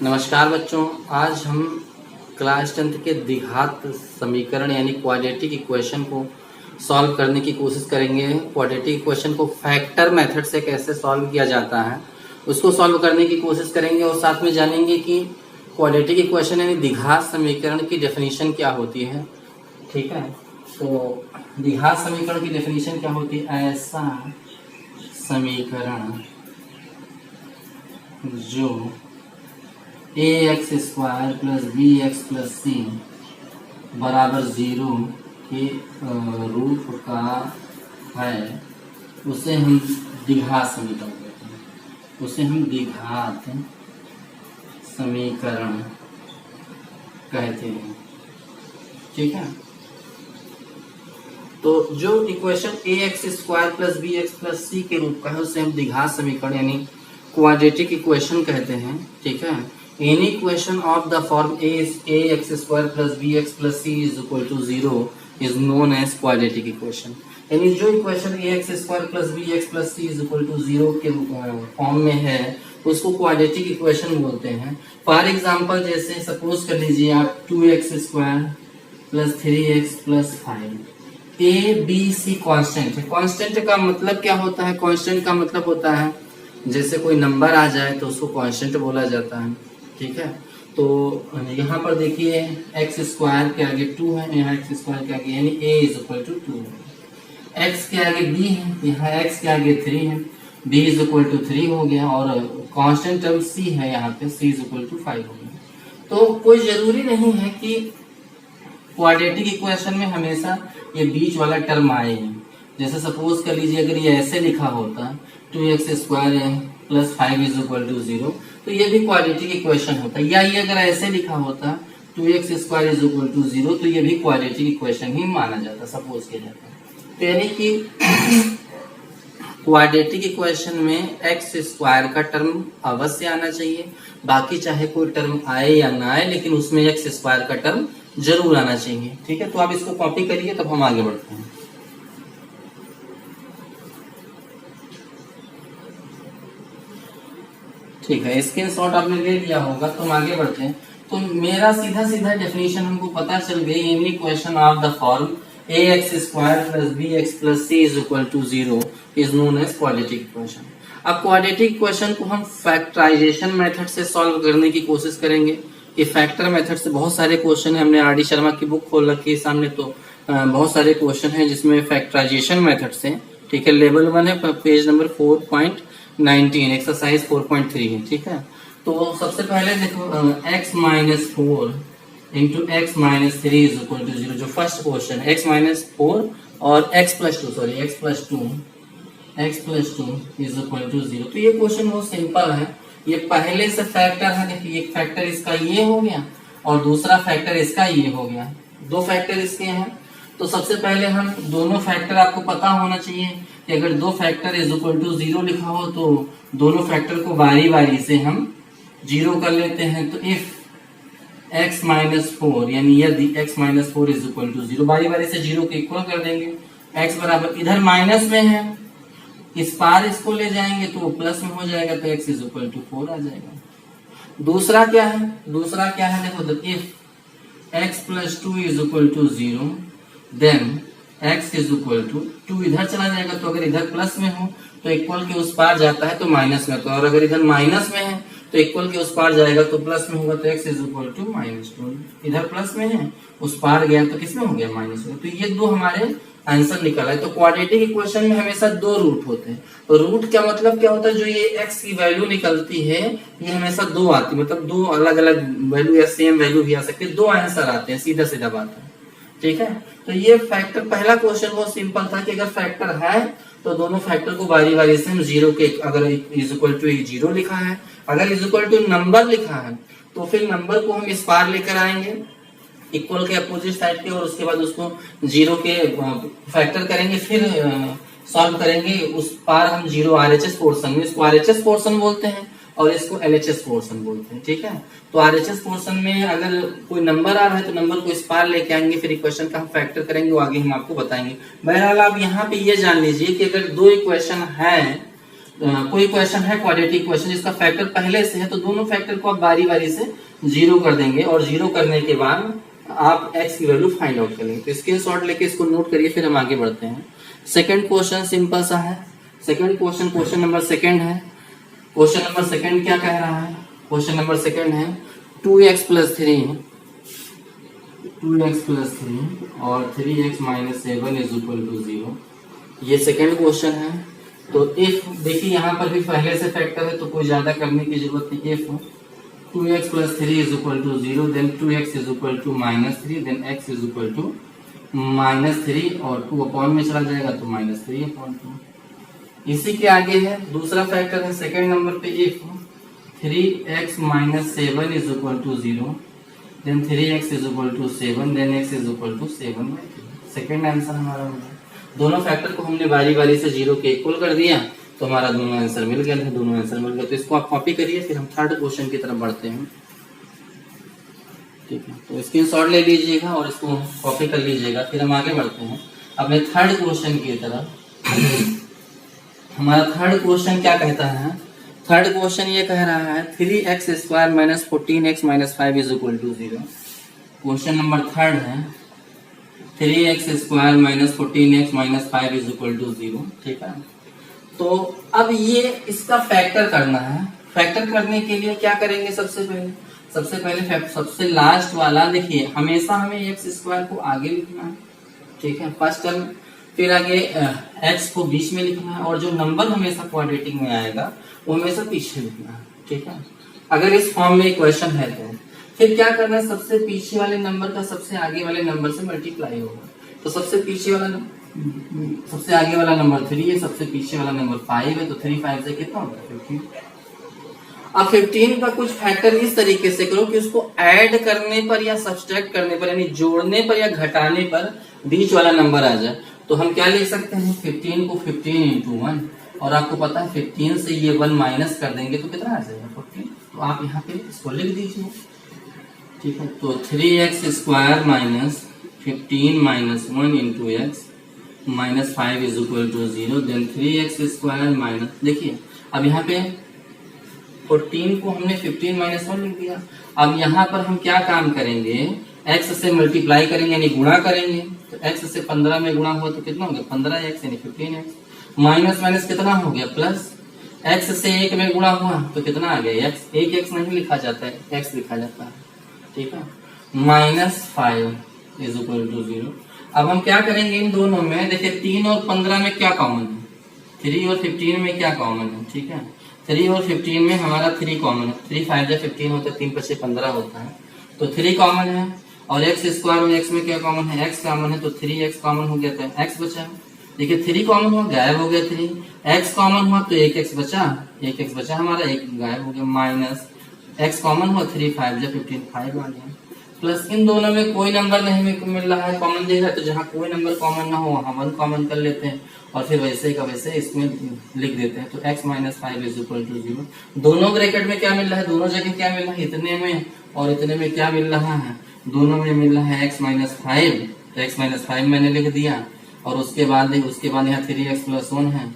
नमस्कार बच्चों, आज हम क्लास 10th के द्विघात समीकरण यानी क्वाड्रेटिक इक्वेशन को सॉल्व करने की कोशिश करेंगे। क्वाड्रेटिक इक्वेशन को फैक्टर मेथड से कैसे सॉल्व किया जाता है उसको सॉल्व करने की कोशिश करेंगे और साथ में जानेंगे कि क्वाड्रेटिक इक्वेशन यानी द्विघात समीकरण की डेफिनेशन क्या होती है। ठीक है, तो द्विघात समीकरण की डेफिनेशन क्या होती है? ऐसा समीकरण जो a x square plus b x plus c बराबर 0 के रूप का है उसे हम द्विघात समीकरण कहते हैं। उसे हम द्विघात समीकरण कहते हैं। ठीक है, तो जो equation a x square plus b x plus c के रूप का है उसे हम द्विघात समीकरण यानी क्वाड्रेटिक इक्वेशन कहते हैं। ठीक है, any equation of the form ax square plus bx plus c is equal to 0 is known as quadratic equation। यानी जो equation ax square plus bx plus c is equal to 0 के form में है उसको क्वाड्रेटिक इक्वेशन बोलते हैं। For example जैसे suppose कर लीजिए आप 2x square plus 3x plus 5 a b c constant है। कांस्टेंट का मतलब क्या होता है? कांस्टेंट का मतलब होता है जैसे कोई नंबर आ जाए तो उसको कांस्टेंट बोला जाता है। ठीक है, तो यहाँ पर देखिए एक्स स्क्वायर के आगे 2 है, यहाँ एक्स स्क्वायर के आगे यानी a इज इक्वल टू 2 है। एक्स के आगे b है, यहाँ एक्स के आगे 3 है, b इज इक्वल टू 3 हो गया और कांस्टेंट टर्म c है यहाँ पे c इज इक्वल टू 5 हो गया। तो कोई जरूरी नहीं है कि क्वाड्रेटिक इक्वेशन में हमेशा ये बीच वाला टर्म आए। जैसे सपोज कर लीजिए अगर ये ऐसे लिखा होता 2x square plus 5 is equal to 0 तो ये भी क्वाड्रेटिक इक्वेशन होता है। या ये अगर ऐसे लिखा होता 2x square is equal to 0 तो ये भी क्वाड्रेटिक इक्वेशन ही माना जाता, सपोज किया जाता। तो यानी कि क्वाड्रेटिक इक्वेशन में एक्स स्क्वायर का टर्म अवश्य आना चाहिए, बाकी चाहे कोई टर्म आए या ना आए लेकिन उसमें एक्स स्क्वायर का टर्म जरूर आना चाहिए। ठीक है, तो आप इसको कॉपी करिए तब हम आगे बढ़ते हैं। ठीक है, स्क्रीनशॉट आपने ले लिया होगा तो हम आगे बढ़ते हैं। तो मेरा सीधा सीधा डेफिनेशन हमको पता चल गई। Any equation of the form a x square plus b x plus c is equal to 0 is known as quadratic equation. अब क्वाड्रेटिक इक्वेशन को हम फैक्टराइजेशन मेथड से सॉल्व करने की कोशिश करेंगे। ये फैक्टर मेथड से बहुत सारे क्वेश्चन है, हमने आर डी शर्मा की बुक खोल रखी है सामने, तो बहुत सारे क्वेश्चन है जिसमें फैक्टराइजेशन मेथड से। ठीक है, लेवल 1 है, पेज नंबर 4.19 एक्सरसाइज 4.3 है। ठीक है, तो सबसे पहले देखो x minus 4 into x minus 3 is equal to 0। जो फर्स्ट क्वेश्चन है x माइनस 4 और x plus 2 is equal to 0। तो ये क्वेश्चन बहुत सिंपल है। ये पहले से फैक्टर है, देखिए एक फैक्टर इसका ये हो गया और दूसरा फैक्टर इसका ये हो गया, दो फैक्टर इसके हैं। तो सबसे पहले हम दोनों फैक्टर, आपको पता होना चाहिए कि अगर दो फैक्टर इज इक्वल टू 0 लिखा हो तो दोनों फैक्टर को बारी बारी से हम 0 कर लेते हैं। तो इफ x माइनस 4 यानी यदि x minus 4 is equal to 0, बारी बारी से 0 के इक्वल कर देंगे। x बराबर इधर माइनस में है, इस पार इसको ले जाएंगे तो प्लस में हो जाएगा, तो x इज इक्वल टू 4 आ जाएगा। दूसरा क्या है? देखो if x plus 2 is equal to 0 then x is equal to 2 इधर चला जाएगा, तो अगर इधर प्लस में हो तो इक्वल के उस पार जाता है तो माइनस में, तो और अगर इधर माइनस में है तो इक्वल के उस पार जाएगा तो प्लस में होगा, तो x इज इक्वल टू -2। इधर प्लस में है, उस पार गया तो किसमें हो गया? माइनस में। तो ये दो हमारे आंसर निकला है। तो क्वाड्रेटिक इक्वेशन में हमेशा दो रूट होते हैं। तो रूट क्या मतलब क्या होता है? जो ये x की वैल्यू निकलती है ये हमेशा दो आती, मतलब दो अलग अलग वैल्यू या सेम वैल्यू भी आ सकती है, दो आंसर आते हैं, सीधा सीधा बात है। ठीक है, तो ये फैक्टर, पहला क्वेश्चन बहुत सिंपल था कि अगर फैक्टर है तो दोनों फैक्टर को बारी बारी से हम 0 के, अगर इज इक्वल टू 0 लिखा है, अगर इज इक्वल टू नंबर लिखा है तो फिर नंबर को हम इस पार लेकर आएंगे इक्वल के अपोजिट साइड के, और उसके बाद उसको 0 के फैक्टर करेंगे, फिर सॉल्व करेंगे उस पार हम 0 RHS पोर्शन में, इसको RHS पोर्शन बोलते हैं और इसको LHS पोर्शन बोलते हैं। ठीक है, तो RHS पोर्शन में अगर कोई नंबर आ रहा है तो नंबर को इस पार लेके आएंगे, फिर इक्वेशन का हम फैक्टर करेंगे, वो आगे हम आपको बताएंगे। बहरहाल आप यहाँ पे ये जान लीजिए कि अगर दो इक्वेशन है कोई क्वेश्चन है क्वाड्रेटिक क्वेश्चन जिसका फैक्टर पहले से है, तो दोनों फैक्टर को आप बारी बारी से जीरो कर देंगे और जीरो करने के बाद आप x की वैल्यू फाइंड आउट करेंगे। तो स्क्रीनशॉट लेके इसको नोट करिए, फिर हम आगे बढ़ते हैं। सेकंड क्वेश्चन सिंपल सा है। सेकंड क्वेश्चन नंबर सेकंड है। क्वेश्चन नंबर सेकंड क्या कह रहा है? क्वेश्चन नंबर सेकंड है 2x प्लस 3 और 3x minus 7 is equal to 0। ये सेकंड क्वेश्चन है। तो इफ देखिए यहाँ पर भी पहले से फैक्टर है तो कोई ज्यादा करने की जरूरत नहीं। If 2x plus 3 is equal to 0 then 2x is equal to -3 then x is equal to -3 और 2 अपॉन में चला जाएगा तो -3/2। इसी के आगे है दूसरा फैक्टर है सेकंड नंबर पे। If 3x minus 7 is equal to 0 then 3x is equal to 7 then x is equal to 7। Second answer हमारा होगा। दोनों फैक्टर को हमने बारी बारी से जीरो के इक्वल कर दिया तो हमारा दोनों आंसर मिल गया। दोनों आंसर मिल गया तो इसको आप कॉपी करिए, फिर हम थर्ड क्वेश्चन की तरफ बढ़ते हैं। ठीक है, तो स्क्रीनशॉट ले लीजिएगा और इसको कॉपी कर लीजिएगा, फिर हम आगे बढ़ते हैं अपने थर्ड क्वेश्चन की तरफ। हमारा थर्ड क्वेश्चन क्या कहता है? थर्ड क्वेश्चन ये कह रहा है 3x square minus 14x minus 5 is equal to 0। Question number third है 3x square minus 14x minus 5 is equal to 0। ठीक है, तो अब ये इसका फैक्टर करना है। फैक्टर करने के लिए क्या करेंगे? सबसे पहले सबसे लास्ट वाला देखिए, हमेशा हमें x स्क्वायर को आगे लिखना है। ठीक है, फर्स्ट टर्म, फिर आगे x को बीच में लिखना है और जो नंबर हमेशा क्वाड्रेटिक में आएगा वो हमेशा पीछे लिखना है। ठीक है, अगर इस फॉर्म में क्वेश्चन है तो फिर क्या करना है? सबसे पीछे वाले नंबर का सबसे आगे वाले नंबर से मल्टीप्लाई होगा। तो सबसे आगे वाला नंबर 3 है, सबसे पीछे वाला नंबर 5 है, तो 3 5 से कितना होगा? 15। अब 15 का कुछ फैक्टर इस तरीके से करो कि उसको ऐड करने पर या सब्सट्रैक्ट करने पर यानी जोड़ने पर या घटाने पर बीच वाला नंबर आ जाए। तो हम क्या लिख सकते हैं? 15 को 15 इंटू 1, और आपको पता है 15 से ये 1 माइनस कर देंगे तो कितना आ जाएगा? 14। तो आप यहाँ पे इसको लिख दीजिए। ठीक है, तो 3x square minus 15 minus 1 into x minus 5 is equal to 0 then 3x square minus, देखिए अब यहाँ पे 14 को हमने 15 माइनस 1 लिख दिया। अब यहाँ पर हम क्या काम करेंगे? x से मल्टीप्लाई करेंगे यानी गुणा करेंगे। तो x से 15 में गुणा हुआ तो कितना हो गया? 15x यानी 15x माइनस माइनस कितना हो गया? प्लस। x से 1 में गुणा हुआ तो कितना आ गया? x। एक x नहीं लिखा जाता है, x लिखा जाता है। ठीक है, -5 इज इक्वल टू 0। अब हम क्या करेंगे? इन दोनों में देखिए 3 और 15 में क्या कॉमन है? 3 और 15 में क्या कॉमन है? ठीक है, 3 और 15 में हमारा 3 कॉमन है। 3 5 जा 15 होता है, 3 5 15 होता है, तो 3 कॉमन है। और x स्क्वायर में x में क्या कॉमन है? x कॉमन है, तो 3x कॉमन हो गया था, x बचा। देखिए 3 कॉमन हुआ, गायब हो गया 3। x कॉमन हुआ तो 1x बचा, 1x बचा हमारा, 1 गायब हो गया। माइनस x कॉमन हुआ, 3 5 जा 15 5 आ गया। प्लस इन दोनों में कोई नंबर नहीं मिल रहा है, कॉमन दे रहा है, तो जहाँ कोई नंबर कॉमन ना हो वहाँ 1 कॉमन कर लेते हैं और फिर वैसे का वैसे इसमें लिख देते हैं। तो x minus 5 is equal to 0। दोनों ब्रैकेट में क्या मिल रहा है? दोनों जगह क्या मिल रहा है? इतने में और इतने में क्या मिल रहा है? दोनों में मिल रहा है x माइनस 5। तो x माइनस 5 मैंने लिख दिया और उसके बाद यहाँ 3x प्लस 1 है,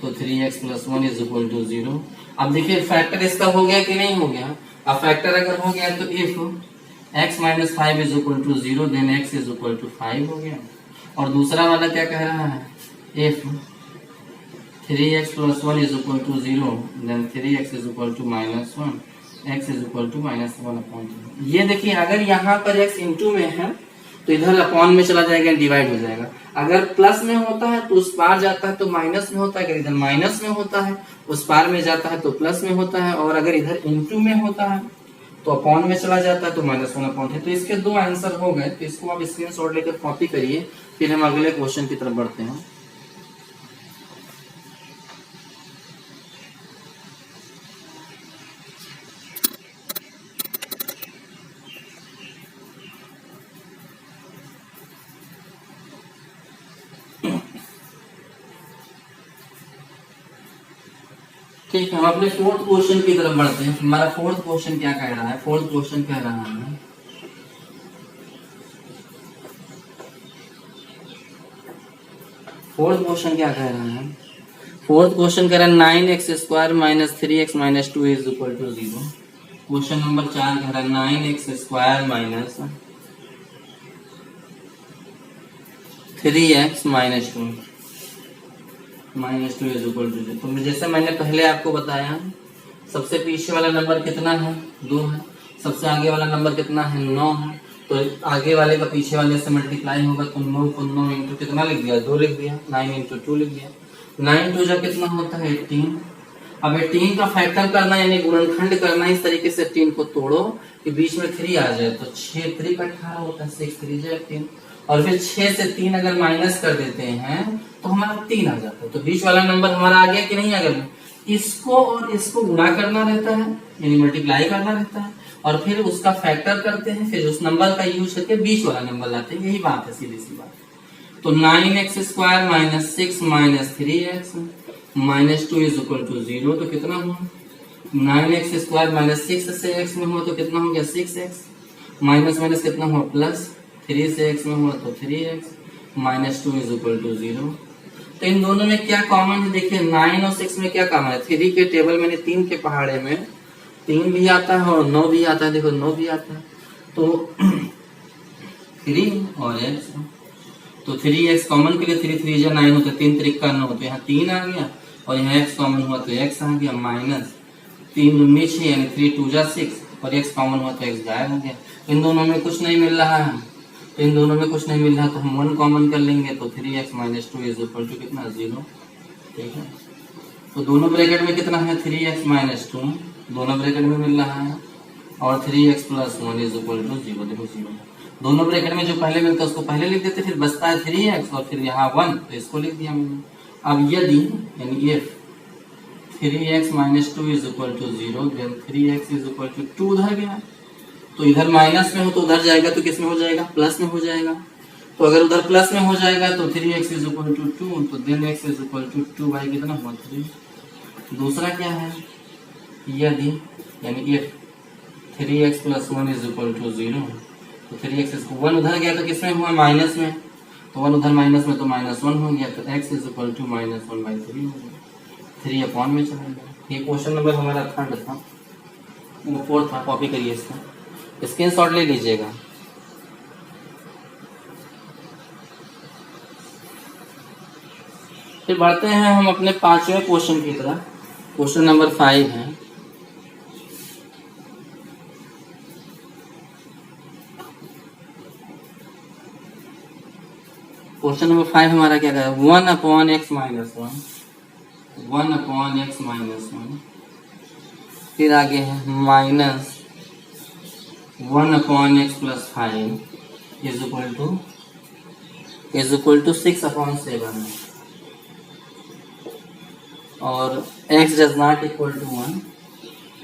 तो 3x plus 1 is equal to 0। अब देखिए फैक्टर इसका हो गया कि नहीं हो गया? अब फैक्टर अगर हो गया तो if x minus 5 is equal to 0 then x is equal to 5 हो गया। और दूसरा वाला क्या कह रहा है? If 3x plus 1 is equal to 0 then 3x is equal to minus 1 x is equal to minus 1/2। ये देखिए अगर यहाँ पर x इंटू में है तो इधर अपॉन में चला जाएगा, डिवाइड हो जाएगा। अगर प्लस में होता है तो उस पार जाता है तो माइनस में होता है, अगर इधर माइनस में होता है उस पार में जाता है तो प्लस में होता है, और अगर इधर इंटू में होता है तो अपॉन में चला जाता है तो -1/2। तो इसके 2 आंसर हो गए। तो इसको आप स्क्रीनशॉट लेकर कॉपी करिए, फिर हम अगले क्वेश्चन की तरफ बढ़ते हैं। ठीक है, हम अपने फोर्थ क्वेश्चन की तरफ बढ़ते हैं। हमारा फोर्थ क्वेश्चन क्या कह रहा है? फोर्थ क्वेश्चन कह रहा है फोर्थ क्वेश्चन क्या कह रहा है? फोर्थ क्वेश्चन कह रहा है 9x square minus 3x minus 2 is equal to 0। Question number 4 कह रहा है 9x square minus 3x minus 2 is equal to 0। तो जैसे मैंने पहले आपको बताया, सबसे पीछे वाला नंबर कितना है, 2 है। सबसे आगे वाला नंबर कितना है, 9 है। तो आगे वाले का पीछे वाले से मल्टीप्लाई होगा, तो 9 को 9 इंटू कितना लिख दिया, 2 लिख दिया, 9 इंटू 2 लिख दिया। 9 टू जब कितना होता है 18। अब 18 का फैक्टर करना यानी गुणनखंड करना, इस तरीके से 18 को तोड़ो कि बीच में 3 आ जाए, तो 6 3 का 18 होता है, 6 3 जा 18। और फिर 6 से 3 अगर माइनस कर देते हैं तो हमारा 3 आ जाता है। तो बीच वाला नंबर हमारा आ गया कि नहीं आ गया। इसको और इसको गुणा करना रहता है यानी मल्टीप्लाई करना रहता है, और फिर उसका फैक्टर करते हैं, फिर उस नंबर का यूज करके बीच वाला नंबर लाते हैं। यही बात है, सीधी सी बात। तो 9x square minus 6 minus 3x minus 2 is equal to 0। तो कितना हुआ, 9x स्क्वायर माइनस 6 से x में हुआ तो कितना हो गया 6x, माइनस माइनस कितना हुआ प्लस, 3 से x में हुआ तो 3x minus 2 is equal to 0। तो इन दोनों में क्या कॉमन है, देखिए 9 और 6 में क्या कॉमन है। 3 के टेबल में 3 के पहाड़े में 3 भी आता है और 9 भी आता है, देखो 9 भी आता है। तो 3 और x, तो 3x कॉमन के लिए 3 3 जा 9 होता है, 3 3 का 9, तो यहाँ 3 आ गया, और यहाँ x कॉमन हुआ तो x आ गया, माइनस 3 19 6 यानी 3 2 जा 6, और x कॉमन हुआ तो x गायब हो गया। इन दोनों में कुछ नहीं मिल रहा है, तो इन दोनों में कुछ नहीं मिल रहा, तो हम 1 कॉमन कर लेंगे, तो 3x minus 2 is equal to कितना 0। ठीक है, तो दोनों ब्रैकेट में कितना है 3x माइनस 2 दोनों ब्रैकेट में मिल रहा है, और 3x plus 1 is equal to 0। देखो 0 दोनों ब्रैकेट में जो पहले मिलता है उसको पहले लिख देते, फिर बचता है 3x और फिर यहाँ 1, तो इसको लिख दिया मैंने। अब यदि यानी if 3x minus 2 is equal to 0 then 3x is equal to 2 उधर गया, तो इधर माइनस में हो तो उधर जाएगा तो किस में हो जाएगा, प्लस में हो जाएगा। तो अगर उधर प्लस में हो जाएगा तो 3x इज इक्वल टू 2, तो then x is equal to 2 by कितना हुआ 3। दूसरा क्या है, यदि यानी if 3x plus 1 is equal to 0, तो 3x 1 उधर गया तो किसमें हुआ, माइनस में, तो 1 उधर माइनस में तो माइनस 1 हो गया, तो x is equal to minus 1 by 3 हो गया, 3 अपॉन में चला गया। ये क्वेश्चन नंबर हमारा 3rd था, वो 4th था, कॉपी करिए इसका, स्क्रीनशॉट ले लीजिएगा। फिर बढ़ते हैं हम अपने 5वें क्वेश्चन की तरफ। क्वेश्चन नंबर 5 है, क्वेश्चन नंबर 5 हमारा क्या है, 1 upon x minus 1, 1 upon x minus 1, फिर आगे है minus 1 upon x plus 5 is equal to 6 upon 7, और x does not equal to 1,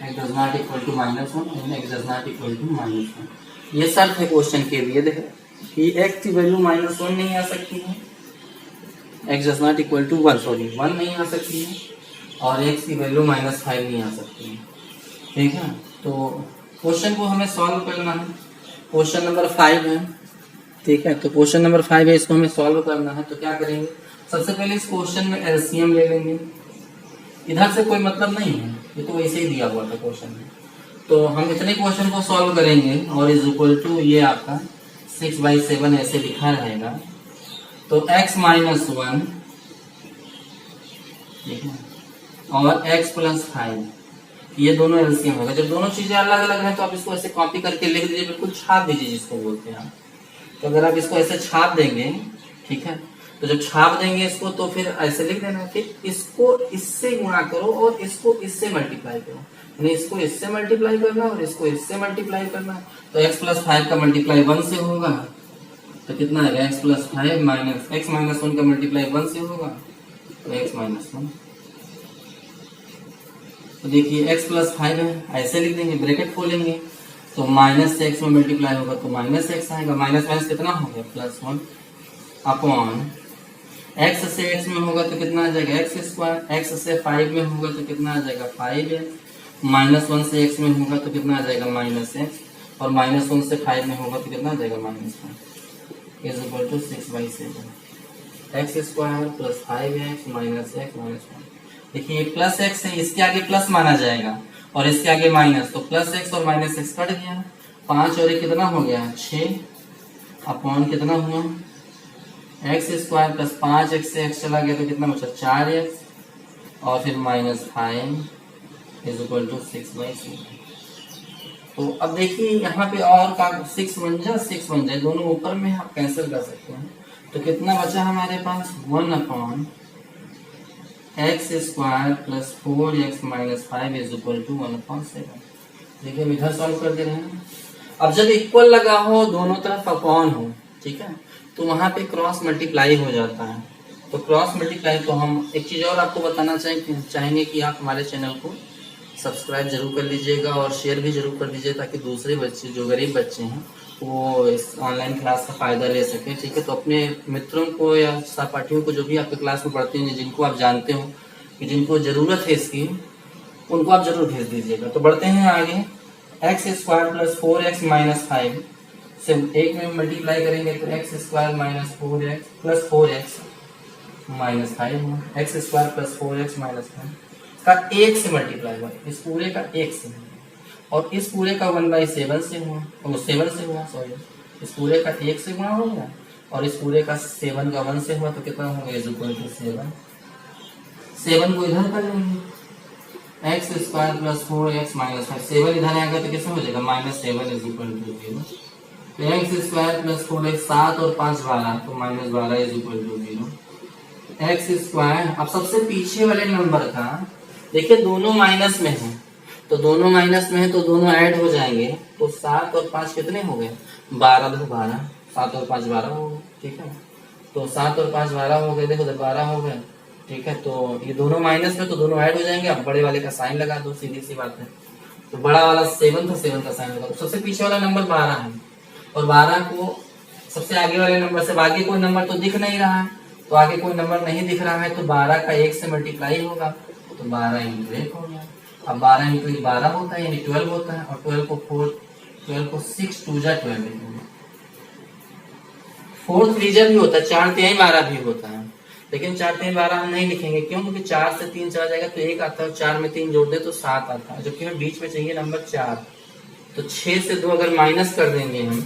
x does not equal to minus 1 and x does not equal to minus 1। ये शर्त है question के लिए, देखो कि x की वैल्यू माइनस 1 नहीं आ सकती है, x does not equal to 1 नहीं आ सकती है, और x की वैल्यू माइनस 5 नहीं आ सकती है। ठीक है, तो क्वेश्चन को हमें सॉल्व करना है। क्वेश्चन नंबर 5 है, ठीक है, तो क्वेश्चन नंबर 5 है, इसको हमें सॉल्व करना है। तो क्या करेंगे, सबसे पहले इस क्वेश्चन में एलसीएम ले लेंगे। इधर से कोई मतलब नहीं है, ये तो वैसे ही दिया हुआ था क्वेश्चन में, तो हम इतने क्वेश्चन को सॉल्व करेंगे, और इज इक्वल टू ये आपका 6/7 ऐसे लिखा रहेगा, तो x माइनस 1 और x प्लस 5 ये दोनों एलसीएम होगा। जब दोनों चीजें अलग अलग हैं तो आप इसको ऐसे कॉपी करके लिख दीजिए, बिल्कुल छाप दीजिए जिसको बोलते हैं। तो अगर आप इसको ऐसे छाप देंगे, ठीक है, तो जब छाप देंगे इसको तो फिर ऐसे लिख देना, फिर इसको इससे गुणा करो और इसको इससे मल्टीप्लाई करो, यानी इसको इससे मल्टीप्लाई करना और इसको इससे मल्टीप्लाई करना। तो x प्लस 5 का मल्टीप्लाई 1 से होगा, तो कितना आएगा x plus 5 minus x minus 1 का मल्टीप्लाई 1 से होगा, तो x माइनस 1। तो देखिए x प्लस 5 है, ऐसे लिख देंगे, ब्रैकेट खोलेंगे, तो माइनस से x में मल्टीप्लाई होगा तो माइनस x आएगा, माइनस माइनस कितना हो गया प्लस 1 अपॉन x से x में होगा तो कितना आ जाएगा x स्क्वायर, x से 5 में होगा तो कितना आ जाएगा 5x, माइनस 1 से x में होगा तो कितना आ जाएगा माइनस x, और माइनस 1 से 5 में होगा तो कितना आ जाएगा minus 5 is equal to 6/7, x square plus 5x minus x minus 1। देखिए ये प्लस एक्स है, इसके आगे प्लस माना जाएगा और इसके आगे माइनस, तो प्लस एक्स और माइनस एक्स कट गया। 5 और 1 कितना हो गया 6 अपॉन कितना हुआ एक्स स्क्वायर प्लस 5 एक्स से एक्स चला गया तो कितना बचा 4x और फिर माइनस 5 इज इक्वल टू 6/6। तो अब देखिए यहाँ पे और का 6 बन जाए दोनों ऊपर में आप कैंसिल कर सकते हैं। तो कितना बचा हमारे पास 1 upon x square plus 4x minus 5 is equal to 1/7। देखिए हम इधर सॉल्व कर दे रहे हैं। अब जब इक्वल लगा हो दोनों तरफ अपॉन हो, ठीक है, तो वहां पे क्रॉस मल्टीप्लाई हो जाता है। तो क्रॉस मल्टीप्लाई, तो हम एक चीज और आपको बताना चाहेंगे कि आप हमारे चैनल को सब्सक्राइब जरूर कर लीजिएगा और शेयर भी जरूर कर दीजिए ताकि दूसरे बच्चे जो गरीब बच्चे हैं वो इस ऑनलाइन क्लास का फायदा ले सके, ठीक है। तो अपने मित्रों को या सहपाठियों को जो भी आपके क्लास में पढ़ते हैं जिनको आप जानते हो कि जिनको जरूरत है इसकी, उनको आप जरूर भेज दीजिएगा। तो बढ़ते हैं आगे। X square plus 4x minus 5 से एक में मल्टीप्लाई करेंगे तो x square minus 4x plus 4x minus 5 x square plus 4x minus 5 का 1 से मल्टीप्लाई हुआ, इस पूरे का 1 से, और इस पूरे का 1/7 से हुआ, और 7 से हुआ, सॉरी, इस पूरे का 1 से गुणा हो गया और इस पूरे का 7 का 1 से हुआ तो कितना हो गया इज इक्वल टू 7 को इधर कर लेंगे x square plus 4x minus 5, 7 इधर आएगा तो कैसे हो जाएगा -7 इज इक्वल टू 0। तो एक्स स्क्वायर प्लस 4x 7 और 5 12 तो -12 is equal to 0। X square, अब सबसे पीछे वाले नंबर का देखिए दोनों माइनस में है, तो दोनों माइनस में है तो दोनों ऐड हो जाएंगे, तो 7 और 5 कितने हो गए 12 2 12, 7 और 5 12 हो गए, ठीक है। तो 7 और 5 12 हो गए, देखो 12 हो गए, ठीक है। तो ये दोनों माइनस में तो दोनों ऐड हो जाएंगे। अब बड़े वाले का साइन लगा दो, सीधी सी बात है। तो बड़ा वाला 7 था, 7 का साइन लगा दो। सबसे पीछे वाला नंबर 12 है और 12 को सबसे आगे वाले नंबर से, आगे कोई नंबर तो दिख नहीं रहा है, तो आगे कोई नंबर नहीं दिख रहा है तो 12 का 1 से मल्टीप्लाई होगा तो 12 × 1 हो गया। अब 12 × 1 12 होता है यानी 12 होता है, और 12 को 6 2 जा 12, 4 3 भी होता है, 4 3 12 भी होता है, लेकिन 4 3 12 हम नहीं लिखेंगे, क्यों? क्योंकि 4 से 3 चला जाएगा तो 1 आता है, 4 में 3 जोड़ दे तो 7 आता है, जबकि हमें बीच में चाहिए नंबर 4। तो 6 से 2 अगर माइनस कर देंगे हम,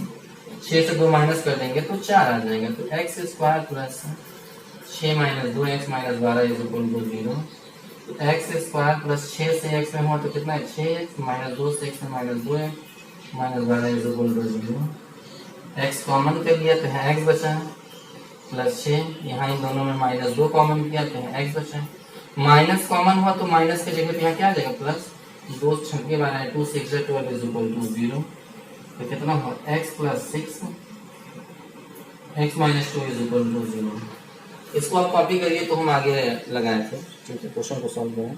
6 से 2 माइनस कर देंगे तो 4 आ जाएगा। तो x square plus 6 minus 2 x minus 12 is equal to 0। X square plus 6 से एक्स में हुआ तो कितना है 6x माइनस 2 से एक्स में minus 2x minus 12 is equal to 0। X common कर लिया तो है एक्स बचा है प्लस 6, यहाँ इन दोनों में माइनस 2 कॉमन किया तो है एक्स बचा है। माइनस कॉमन हुआ तो माइनस की जगह पे यहाँ क्या आ जाएगा प्लस 2 छक्के 12 2 6 12 इज इक्वल टू 0। तो कितना हुआ x plus 6 x minus 2 is equal to 0। इसको आप कॉपी करिए तो हम आगे लगाए थे, ठीक है। क्वेश्चन को सॉल्व करें।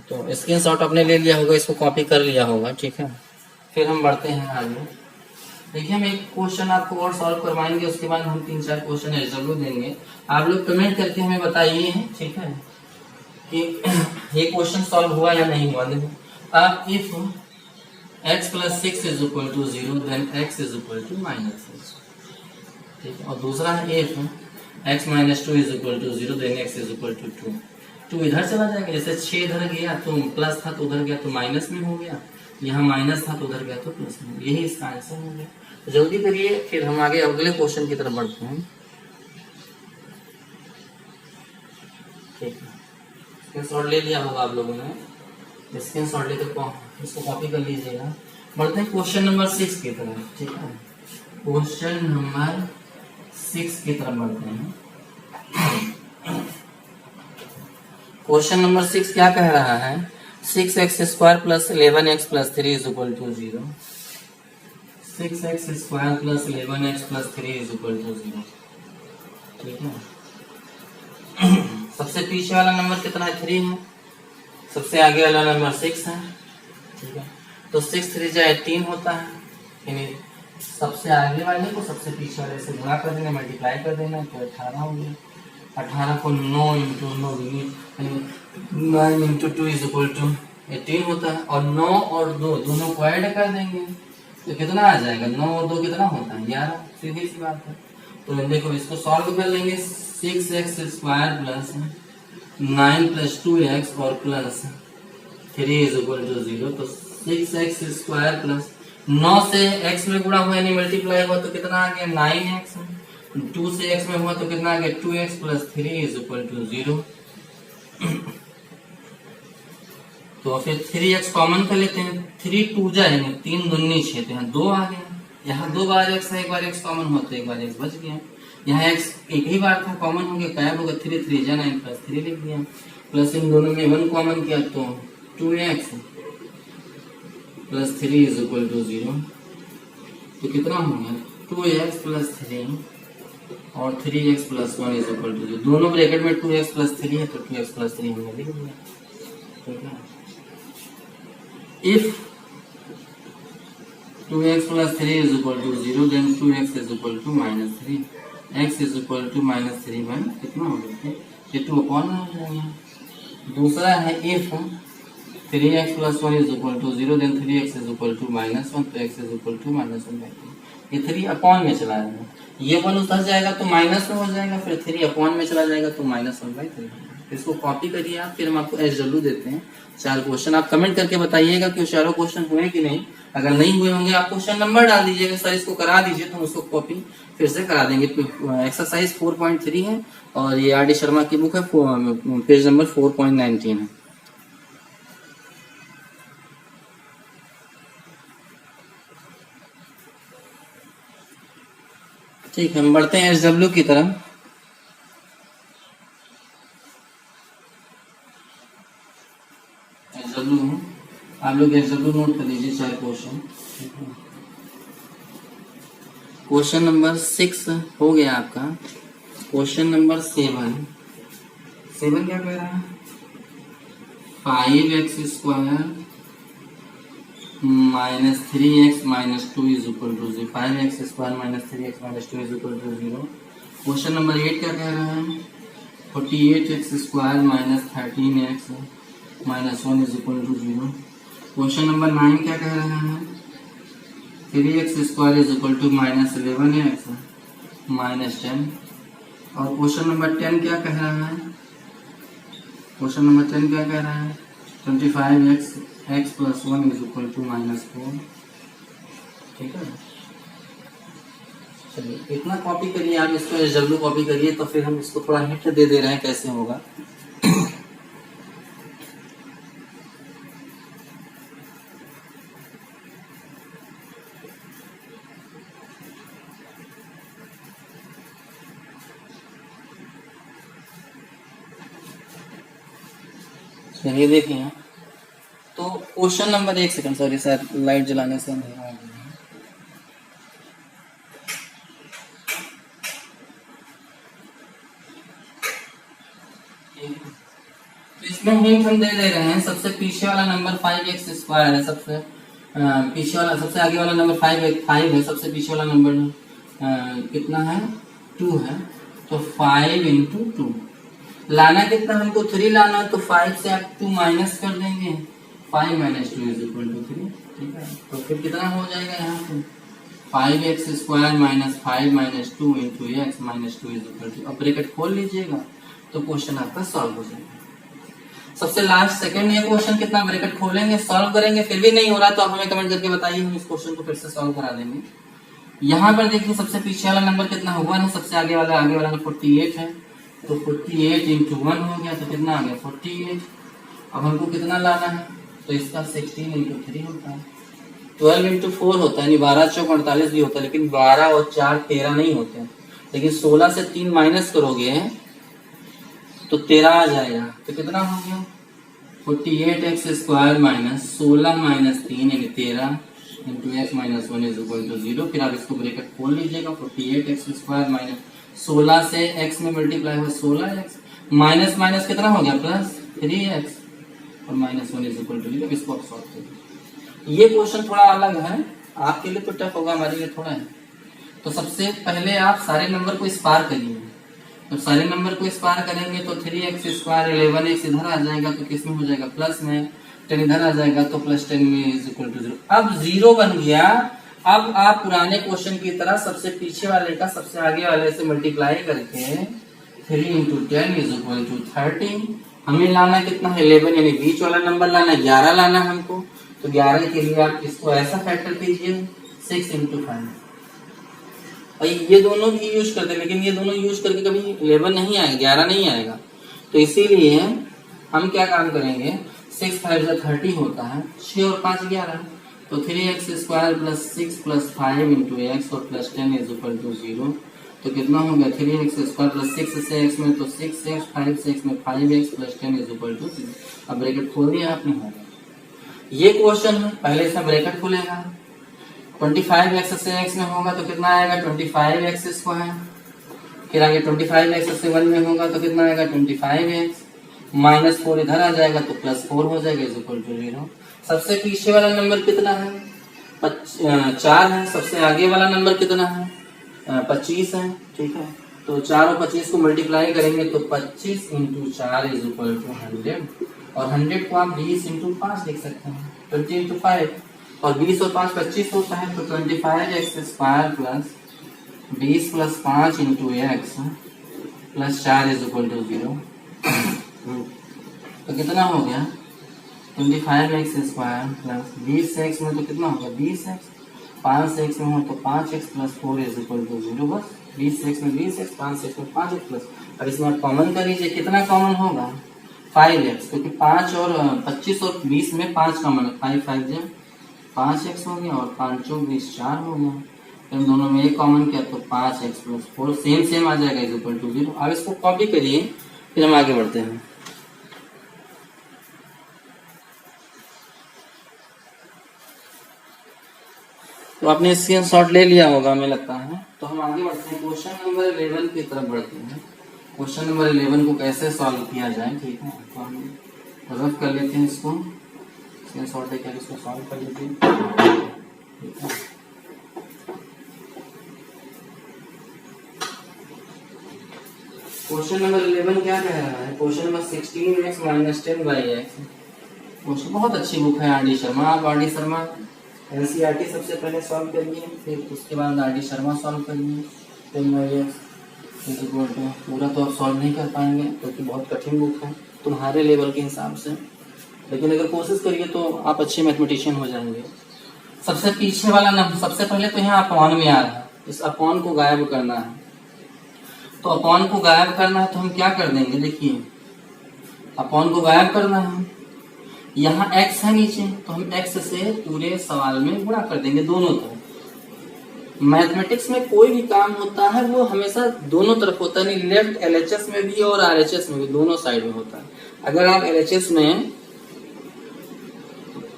तो स्क्रीनशॉट आपने ले लिया होगा, इसको कॉपी कर लिया होगा, ठीक है। फिर हम बढ़ते हैं आगे। देखिए हम एक क्वेश्चन आपको और सॉल्व करवाएंगे, उसके बाद हम 3-4 क्वेश्चन जरूर देंगे। आप लोग कमेंट करके हमें बताइए, ठीक है, कि ये क्वेश्चन सॉल्व हुआ या नहीं हुआ। देखो आप if x plus 6 is equal to 0 then x is equal to -6, ठीक है। और दूसरा है if x minus 2 is equal to 0 then x is equal to 2। 2 इधर चला जाएगा, जैसे 6 इधर गया तो प्लस था तो उधर गया तो माइनस में हो गया, यहाँ माइनस था तो उधर गया तो प्लस में, यही इसका आंसर हो गया। तो जल्दी करिए, फिर हम आगे अगले क्वेश्चन की तरफ बढ़ते हैं, ठीक है। स्क्रीनशॉट ले लिया होगा आप लोगों ने, स्क्रीनशॉट लेकर इसको कॉपी कर लीजिएगा। बढ़ते हैं क्वेश्चन नंबर 6 की तरफ, ठीक है। क्वेश्चन नंबर 6 की तरफ बढ़ते हैं। क्वेश्चन नंबर 6 क्या कह रहा है 6x square plus 11x plus 3 is equal to 0। 6x square plus 11x plus 3 is equal to 0, ठीक है। सबसे पीछे वाला नंबर कितना है 3 है, सबसे आगे वाला नंबर 6 है, ठीक है। तो 6 3 जाए 3 होता है, यानी सबसे आगे वाले को सबसे पीछे वाले से गुणा कर देना, मल्टीप्लाई कर देना तो 18 हो गया। 18 को 9 × 9 9 × 2 इज इक्वल टू 18 होता है, और 9 और 2 दोनों को ऐड कर देंगे तो कितना आ जाएगा, 9 और 2 कितना होता है 11, सीधी सी बात है। तो देखो इसको सॉल्व कर लेंगे, 6x square plus 9 plus 2x और प्लस 3 इज इक्वल टू 0। तो 6x स्क्वायर प्लस 9 से x में गुणा हुआ यानी मल्टीप्लाई हुआ तो कितना आ गया 9x, 2 से x में हुआ तो कितना आ गया 2x plus 3 is equal to 0। तो फिर 3x कॉमन कर लेते हैं, 3 2 जाएंगे 3 दूनी 6, तो यहाँ 2 आ गया। यहाँ 2 बार x है, एक बार x कॉमन हुआ तो एक बार x बच गया। यहाँ x एक ही बार था, कॉमन हो गया, गायब होगा, 3 3 जा 9 प्लस 3 लिख दिया। प्लस इन दोनों में 1 कॉमन किया तो 2x plus 3 is equal to 0। तो कितना हो गया 2x प्लस 3 और 3x plus 1 is equal to 0। दोनों ब्रैकेट में 2x प्लस 3 है तो 2x प्लस 3 हमने लिख दिया। ठीक है, if 2x plus 3 is equal to 0 then 2x is equal to minus 3, x is equal to minus 3 by कितना हो गया, ये 2 अपॉन में हो जाएगा। दूसरा है if 3x plus 1 is equal to 0 then 3x is equal to minus 1, तो x is equal to minus 1 by 3। ये 3 अपॉन में चला जाएगा, ये 1 उधर जाएगा तो माइनस में हो जाएगा, फिर 3 अपॉन में चला जाएगा तो माइनस 1 by 3। इसको कॉपी करिए आप, फिर हम आपको SW देते हैं 4 क्वेश्चन। आप कमेंट करके बताइएगा कि चारों क्वेश्चन हुए कि नहीं। अगर नहीं हुए होंगे आप क्वेश्चन नंबर डाल दीजिएगा, सर इसको करा दीजिए, तो हम उसको कॉपी फिर से करा देंगे। एक्सरसाइज 4.3 है और ये RD शर्मा की बुक है, पेज नंबर 4.19 है। ठीक है, हम बढ़ते हैं SW की तरफ। आप लोग SW नोट कर लीजिए 4 क्वेश्चन। क्वेश्चन नंबर 6 हो गया आपका। क्वेश्चन नंबर 7 क्या कह रहा है, 5x square minus 3x minus 2 is equal to 0। 5x square minus 3x minus 2 is equal to 0। Question number 8 क्या कह रहा है, 48x square minus 13x minus 1 is equal to 0। Question number 9 क्या कह रहा है, 3x square is equal to minus 11x minus 10। और question number 10 क्या कह रहा है, क्वेश्चन नंबर 10 क्या कह रहा है, 25x plus 1 is equal to minus 4। ठीक है, चलिए इतना कॉपी करिए आप, इसको SW कॉपी करिए, तो फिर हम इसको थोड़ा हिंट दे रहे हैं कैसे होगा। चलिए देखिए, तो question number 1 second, sorry sir light जलाने से अंधेरा हो गया। तो इसमें हिंट हम दे रहे हैं, सबसे पीछे वाला नंबर 5x स्क्वायर है, सबसे पीछे वाला, सबसे आगे वाला नंबर 5 है, सबसे पीछे वाला नंबर कितना है 2 है। तो 5 इंटू 2 लाना कितना, हमको 3 लाना, तो 5 से आप 2 माइनस कर देंगे, 5 माइनस 2 इज इक्वल टू 3। ठीक है, तो फिर कितना हो जाएगा यहाँ पे 5x square minus 5 minus 2 into x minus 2 is equal to, अब ब्रैकेट खोल लीजिएगा तो क्वेश्चन आपका सॉल्व हो जाएगा। सबसे लास्ट सेकंड ये क्वेश्चन कितना ब्रैकेट खोलेंगे, सॉल्व करेंगे, फिर भी नहीं हो रहा तो आप हमें कमेंट करके बताइए, हम इस क्वेश्चन को फिर से सॉल्व करा देंगे। यहाँ पर देखिए सबसे पीछे वाला नंबर कितना हुआ ना, सबसे आगे वाला नंबर 48 है, तो 48 इंटू 1 हो गया, तो कितना आ गया 48। अब हमको कितना लाना है, तो इसका 16 इंटू 3 होता है, 12 इंटू 4 होता है, यानी 12 चौक 48 भी होता है, लेकिन 12 और 4 13 नहीं होते, लेकिन 16 से 3 माइनस करोगे तो 13 आ जाएगा। तो कितना हो गया 48x स्क्वायर माइनस 16 माइनस 3 यानी 13 into x minus 1 is equal to 0। फिर आप इसको ब्रैकेट खोल लीजिएगा, 48x स्क्वायर माइनस 16 से x में मल्टीप्लाई हुआ 16x माइनस माइनस कितना हो गया प्लस 3x और माइनस 1 इज इक्वल टू 0। इसको आप सॉल्व करिए। ये क्वेश्चन थोड़ा अलग है, आपके लिए तो टफ होगा, हमारे लिए थोड़ा है। तो सबसे पहले आप सारे नंबर को स्पार करिए, तो सारे नंबर को स्पार करेंगे तो 3x स्क्वायर 11x इधर आ जाएगा, तो किस में हो जाएगा प्लस में, 10 इधर आ जाएगा तो प्लस 10 में इज इक्वल टू 0। अब 0 बन गया अब आप पुराने क्वेश्चन की तरह सबसे पीछे वाले का सबसे आगे वाले से मल्टीप्लाई करके 3 इंटू 10 इज इक्वल टू 30। हमें लाना कितना है 11, यानी बीच वाला नंबर लाना 11 लाना हमको। तो 11 के लिए आप इसको ऐसा फैक्टर कीजिए 6 इंटू 5। और ये दोनों भी यूज करते, लेकिन ये दोनों यूज करके कभी 11 नहीं आएगा, 11 नहीं आएगा। तो इसीलिए हम क्या काम करेंगे, 6 5 30 होता है, 6 और 5 11। तो 3x square plus 6 plus 5 into x और प्लस 10 इज इक्वल टू 0। तो कितना हो गया 3x स्क्वायर प्लस 6 से x में, तो 6x 5 से x में 5x plus 10 is equal to 0। अब ब्रैकेट खोल दिया आपने, हो गया। ये क्वेश्चन है, पहले इसमें ब्रैकेट खुलेगा। 25x से x में होगा तो कितना आएगा 25x स्क्वायर। फिर आगे 25x से 1 में होगा तो कितना आएगा 25x। -4 इधर आ जाएगा तो +4 हो जाएगा इज इक्वल टू 0। सबसे पीछे वाला नंबर कितना है 4 है। सबसे आगे वाला नंबर कितना है 25 है। ठीक है, तो 4 और 25 को मल्टीप्लाई करेंगे तो 25 इंटू 4 इज इक्वल टू 100। और 100 को आप 20 इंटू 5 लिख सकते हैं, 20 इंटू 5। और 20 और 5 25 होता है, तो 25x square plus 20 plus 5 into x plus 4 is equal to 0। तो कितना हो गया 25x स्क्वायर प्लस 20 से x में तो कितना होगा 20x, 5 से x में हो तो 5x plus 4 is equal to 0। बस 20 से x में 20x, 5 से x में 5x प्लस। अब इसमें आप कॉमन कर लीजिए, कितना कॉमन होगा 5x, क्योंकि 5 और 25 और 20 में 5 कॉमन है, 5 5 जो 5x हो गया और 5 चौक 20 4 हो गया। इन दोनों में एक कॉमन किया तो 5x प्लस 4 सेम आ जाएगा इज इक्वल टू 0। अब इसको कॉपी करिए, फिर हम आगे बढ़ते हैं। तो आपने स्क्रीनशॉट ले लिया होगा हमें लगता है। तो हम आगे बढ़ते हैं, क्वेश्चन नंबर 11 की तरफ बढ़ते हैं। क्वेश्चन नंबर 11 को कैसे सॉल्व किया जाए, ठीक है। तो हम रफ कर लेते हैं इसको, स्क्रीनशॉट लेकर इसको सॉल्व कर लेते हैं, ठीक है। क्वेश्चन नंबर 11 क्या कह रहा है, question number 16x minus 10y(x). Question बहुत अच्छी बुक है आर.डी. शर्मा। आप आर.डी. शर्मा एनसीईआरटी सबसे पहले सॉल्व करिए, फिर उसके बाद आर.डी. शर्मा सॉल्व करिए। 10y(x) पूरा तो आप सॉल्व नहीं कर पाएंगे क्योंकि बहुत कठिन बुक है तुम्हारे लेवल के हिसाब से, लेकिन अगर कोशिश करिए तो आप अच्छे मैथमेटिशियन हो जाएंगे। सबसे पीछे वाला नंबर, सबसे पहले तो यहाँ अपॉन में आ रहा है, इस अपॉन को गायब करना है। तो अपॉन को गायब करना है तो हम क्या कर देंगे, देखिए अपॉन को गायब करना है, यहाँ x है नीचे, तो हम x से पूरे सवाल में गुणा कर देंगे दोनों तरफ। मैथमेटिक्स में कोई भी काम होता है वो हमेशा दोनों तरफ होता है, नहीं लेफ्ट एलएचएस में भी और आरएचएस में भी, दोनों साइड में होता है। अगर आप एलएचएस में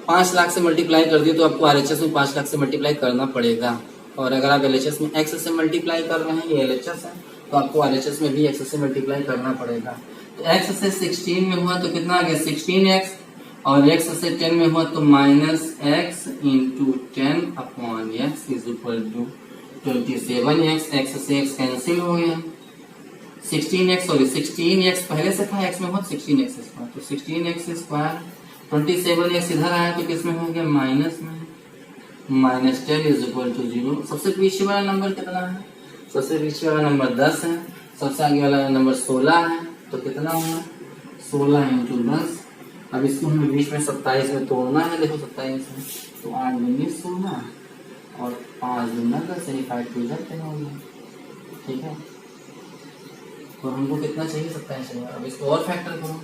5 लाख से मल्टीप्लाई कर दिए तो आपको आरएचएस में 5 लाख से मल्टीप्लाई करना पड़ेगा। और अगर आप एलएचएस में x से मल्टीप्लाई कर रहे हैं, ये एलएचएस है, तो आपको आरएचएस में भी x से मल्टीप्लाई करना पड़ेगा। तो x से 16 में हुआ तो कितना आ गया 16x, और x से 10 में हुआ तो -x into 10 upon x is equal to 27x। x से x कैंसिल हो गया, 16x सॉरी 16x पहले से था, x में हुआ 16x स्क्वायर, तो 16x स्क्वायर 27x इधर आया तो किसमें हो गया माइनस में, -10 इज इक्वल टू 0। सबसे पीछे वाला नंबर कितना है, सबसे पीछे वाला नंबर 10 है, सबसे आगे वाला नंबर 16 है, तो कितना हुआ 16 इंटू 10। अब इसको हमें बीच में 27 में तोड़ना है, देखो 27 है तो 8 दूनी 16 और 5 दूना 10, 5 टू जाते हैं, ठीक है। तो हमको कितना चाहिए 27 चाहिए। अब इसको और फैक्टर करो,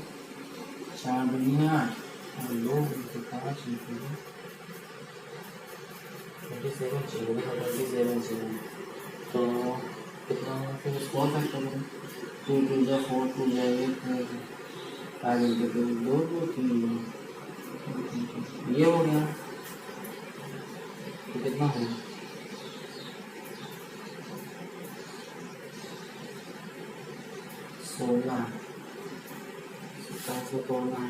4 दूनी 8 और 2 इंटू 5 इंटू 27 चाहिए, तो कितना होगा, फिर इसको और फैक्टर करो, 2 2 जा 4 2 जा 8 5 इंटू 2 2 3 ये हो गया, तो कितना होगा 16 27 को तोड़ना है,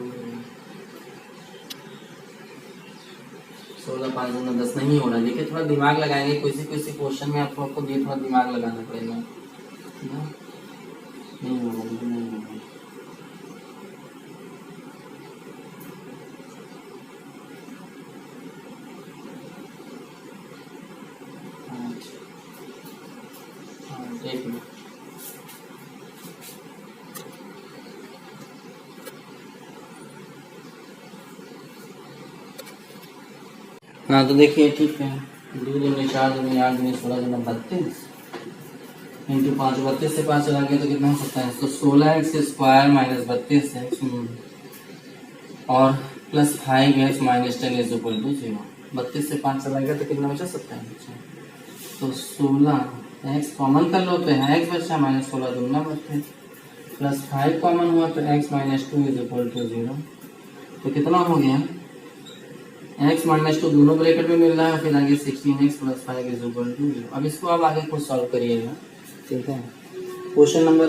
16 5 गुना 10 नहीं हो रहा। देखिए थोड़ा दिमाग लगाएंगे, किसी क्वेश्चन में आपको ये थोड़ा दिमाग लगाना पड़ेगा, नहीं होगा। हाँ तो देखिए ठीक है, 2 दूनी 4 दूनी 8 दूनी 16 दूनी 32 इंटू 5, 32 से 5 चला गया तो कितना हो सकता है, तो 16x स्क्वायर माइनस 32x और plus 5x minus 10 is equal to 0। 32 से 5 चला गया तो कितना बचा सकता है, तो 16x कॉमन कर लो तो x बचा माइनस 16 दूना 32 प्लस 5 कॉमन हुआ तो x minus 2 is equal to 0। तो कितना हो गया, x माइनस 2 दोनों ब्रैकेट में मिल रहा है, फिर आगे 16x plus 5 is equal to 0। अब इसको आप आगे खुद सॉल्व करिएगा, ठीक है। Question number